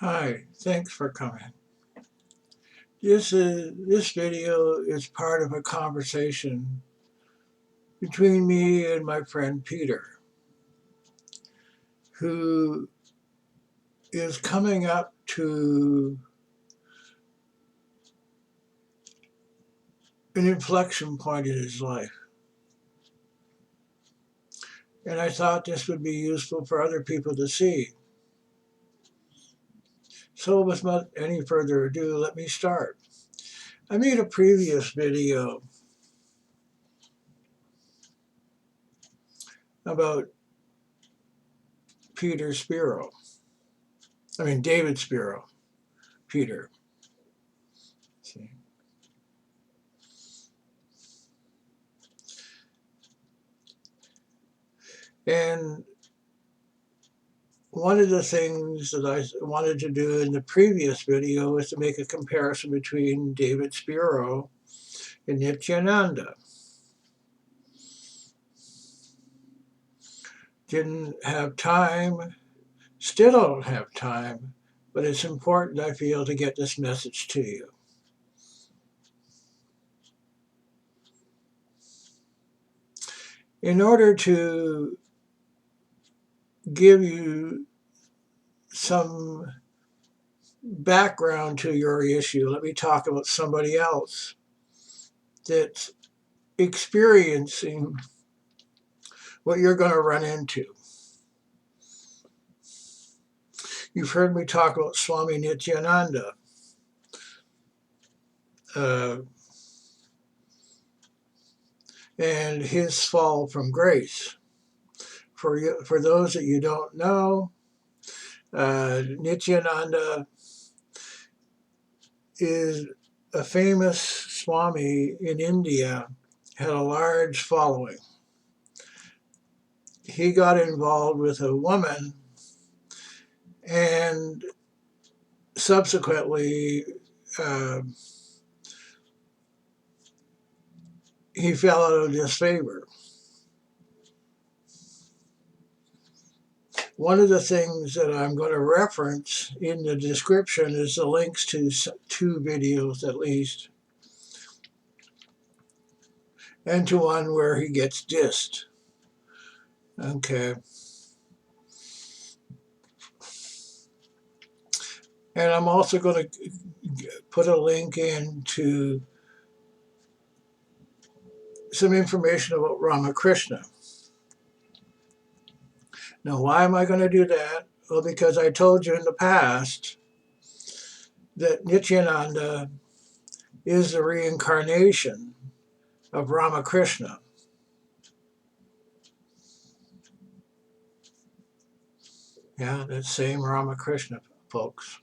Hi, thanks for coming. This video is part of a conversation between me and my friend Peter, who is coming up to an inflection point in his life. And I thought this would be useful for other people to see. So without any further ado, let me start. I made a previous video about Peter Spiro. David Spiro, Peter. See. And one of the things that I wanted to do in the previous video was to make a comparison between David Spiro and Nityananda. Didn't have time, still don't have time, but it's important, I feel, to get this message to you. In order to give you some background to your issue, let me talk about somebody else that's experiencing what you're going to run into. You've heard me talk about Swami Nityananda. And his fall from grace. For those that you don't know, Nityananda is a famous Swami in India, had a large following. He got involved with a woman and subsequently he fell out of disfavor. One of the things that I'm going to reference in the description is the links to 2 videos at least, and to one where he gets dissed. Okay. And I'm also going to put a link in to some information about Ramakrishna. Now, why am I going to do that? Well, because I told you in the past that Nityananda is the reincarnation of Ramakrishna. Yeah, that same Ramakrishna, folks.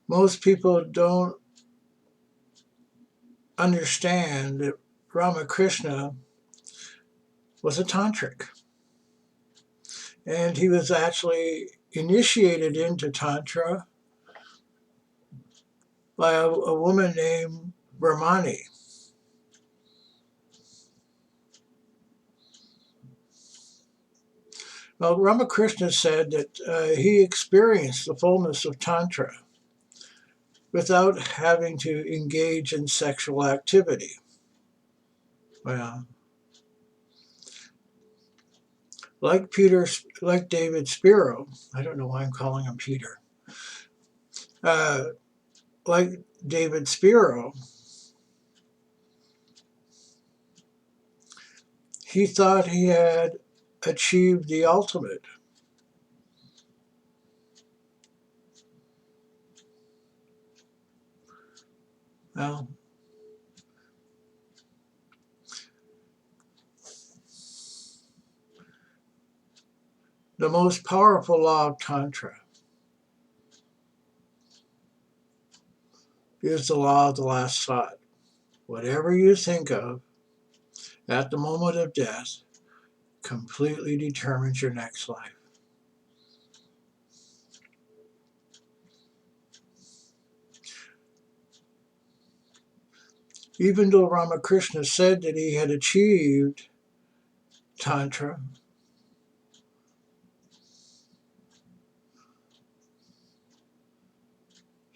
Most people don't understand that Ramakrishna was a tantric. And he was actually initiated into Tantra by a woman named Brahmani. Well, Ramakrishna said that he experienced the fullness of Tantra without having to engage in sexual activity. Well, like David Spiro, I don't know why I'm calling him Peter, like David Spiro, he thought he had achieved the ultimate. Well, the most powerful law of Tantra is the law of the last thought. Whatever you think of at the moment of death completely determines your next life. Even though Ramakrishna said that he had achieved Tantra,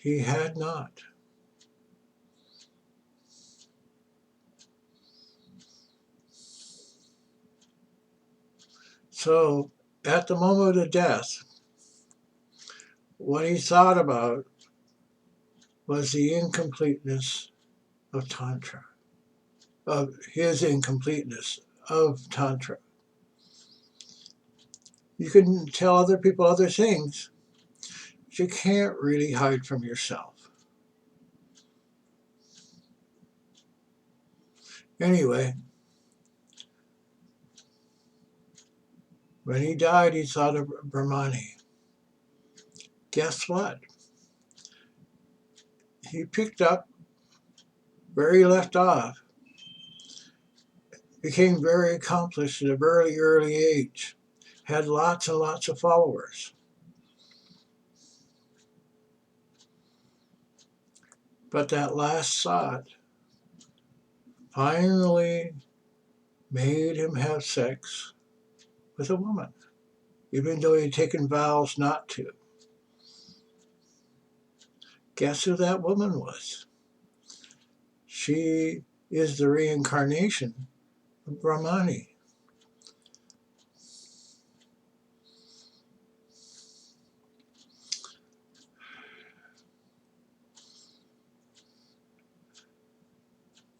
He had not. So, at the moment of death, what he thought about was the incompleteness of Tantra, of his incompleteness of Tantra. You can tell other people other things, but you can't really hide from yourself. Anyway, when he died, he thought of Brahmani. Guess what? He picked up where he left off, became very accomplished at a very early age, had lots and lots of followers. But that last thought finally made him have sex with a woman, even though he'd taken vows not to. Guess who that woman was? She is the reincarnation of Brahmani.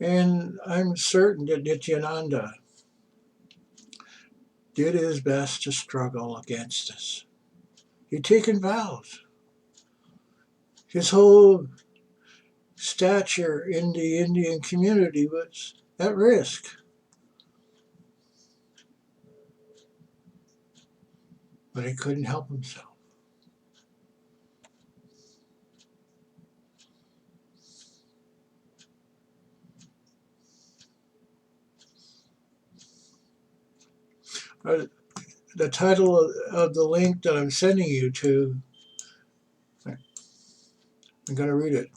And I'm certain that Nityananda did his best to struggle against this. He'd taken vows. His whole stature in the Indian community was at risk. But he couldn't help himself. The title of the link that I'm sending you to, I'm going to read it.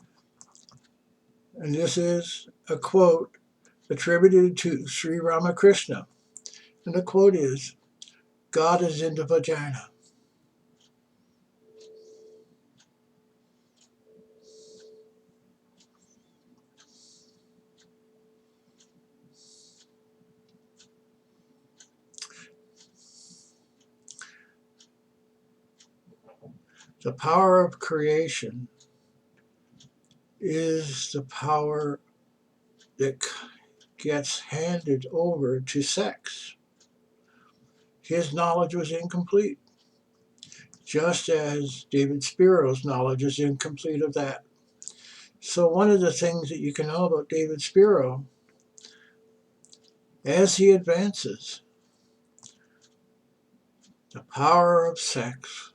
And this is a quote attributed to Sri Ramakrishna. And the quote is, "God is in the vagina." The power of creation is the power that gets handed over to sex. His knowledge was incomplete, just as David Spiro's knowledge is incomplete of that. So one of the things that you can know about David Spiro, as he advances, the power of sex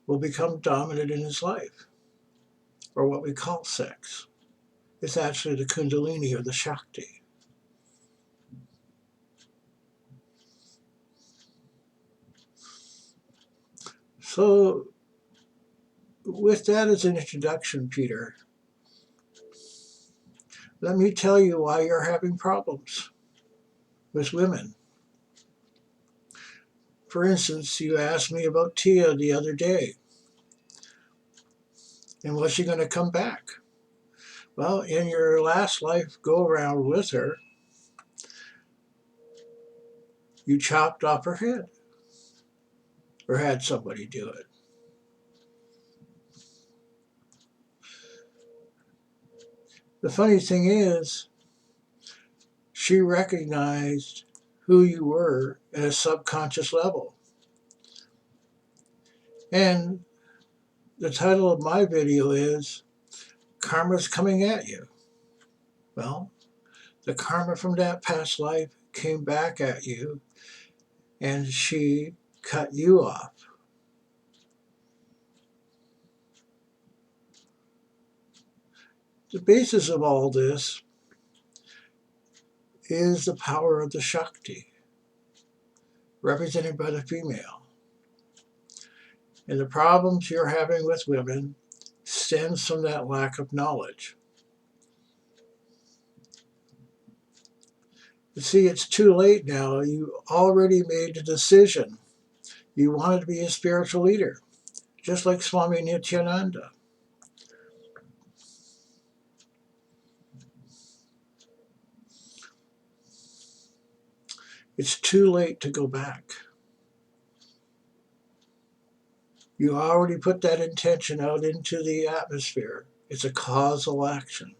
will become dominant in his life, or what we call sex. It's actually the Kundalini or the Shakti. So, with that as an introduction, Peter, let me tell you why you're having problems with women. For instance, you asked me about Tia the other day, and was she going to come back? Well, in your last life go around with her, you chopped off her head, or had somebody do it. The funny thing is, she recognized who you were at a subconscious level. And the title of my video is Karma's Coming at You. Well, the karma from that past life came back at you, and she cut you off. The basis of all this is the power of the Shakti, represented by the female. And the problems you're having with women stems from that lack of knowledge. You see, it's too late now. You already made the decision. You wanted to be a spiritual leader, just like Swami Nityananda. It's too late to go back. You already put that intention out into the atmosphere. It's a causal action.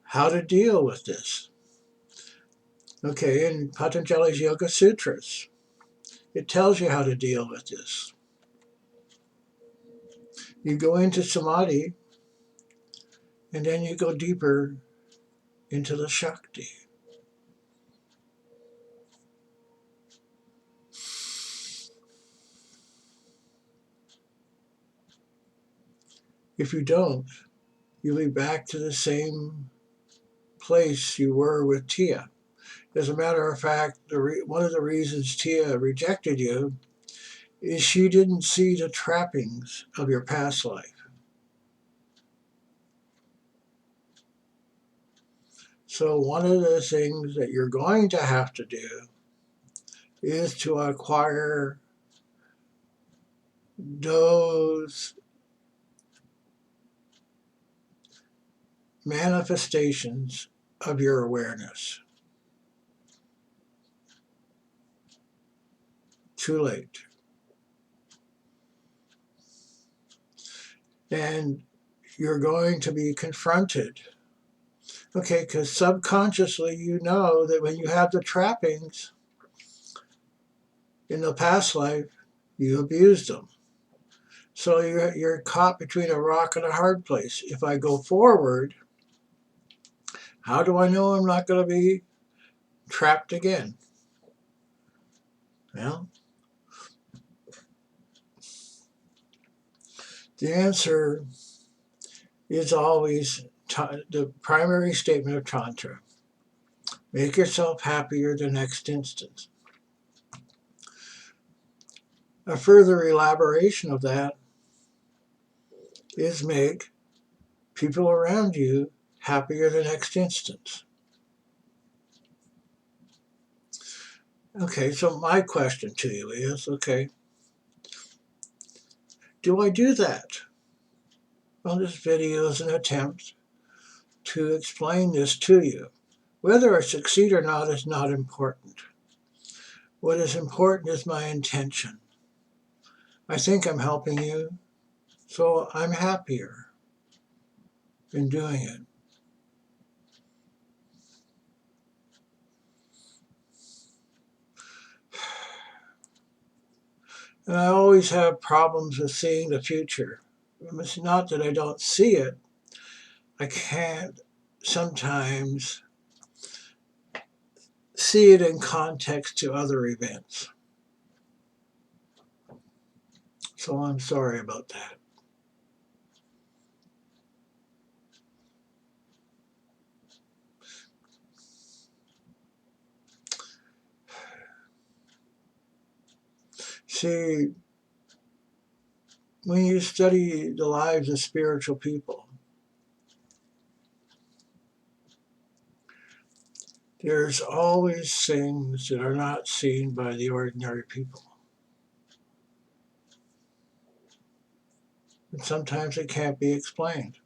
How to deal with this? Okay, in Patanjali's Yoga Sutras, it tells you how to deal with this. You go into samadhi, and then you go deeper into the Shakti. If you don't, you'll be back to the same place you were with Tia. As a matter of fact, one of the reasons Tia rejected you is she didn't see the trappings of your past life. So one of the things that you're going to have to do is to acquire those manifestations of your awareness. Too late. And you're going to be confronted. Okay, because subconsciously you know that when you have the trappings in the past life, you abused them. So you're caught between a rock and a hard place. If I go forward, how do I know I'm not going to be trapped again? Well, the answer is always the primary statement of Tantra. Make yourself happier the next instant. A further elaboration of that is make people around you happier the next instant. Okay, so my question to you is, okay, do I do that? Well, this video is an attempt to explain this to you. Whether I succeed or not is not important. What is important is my intention. I think I'm helping you, so I'm happier in doing it. And I always have problems with seeing the future. It's not that I don't see it. I can't sometimes see it in context to other events. So I'm sorry about that. See, when you study the lives of spiritual people, there's always things that are not seen by the ordinary people. And sometimes it can't be explained.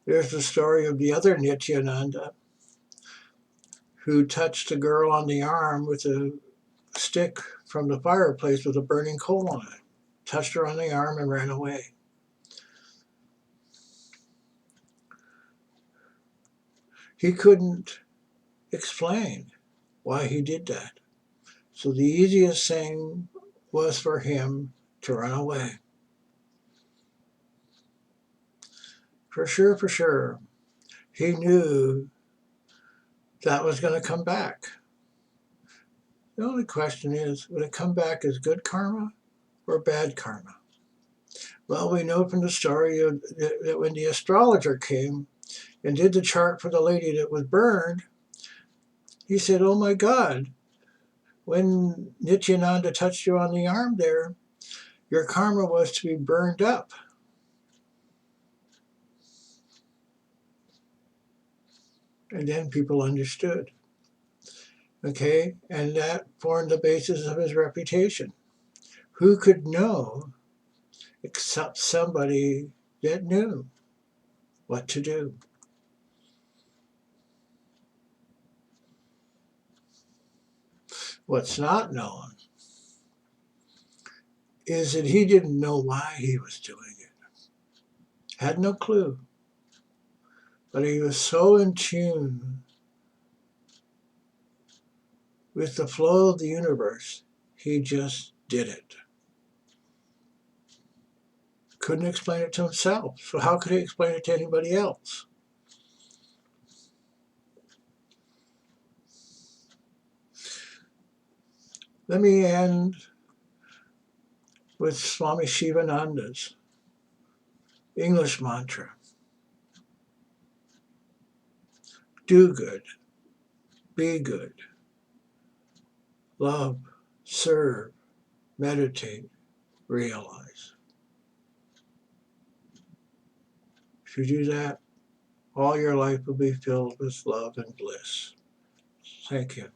There's the story of the other Nityananda who touched a girl on the arm with a stick from the fireplace with a burning coal on it. Touched her on the arm and ran away. He couldn't explain why he did that. So the easiest thing was for him to run away. For sure, he knew that was going to come back. The only question is, would it come back as good karma or bad karma? Well, we know from the story that when the astrologer came and did the chart for the lady that was burned, he said, oh my God, when Nityananda touched you on the arm there, your karma was to be burned up. And then people understood. Okay, and that formed the basis of his reputation. Who could know except somebody that knew what to do. What's not known is that he didn't know why he was doing it. Had no clue. But he was so in tune with the flow of the universe, he just did it. Couldn't explain it to himself, so how could he explain it to anybody else? Let me end with Swami Shivananda's English mantra. Do good, be good, love, serve, meditate, realize. If you do that, all your life will be filled with love and bliss. Thank you.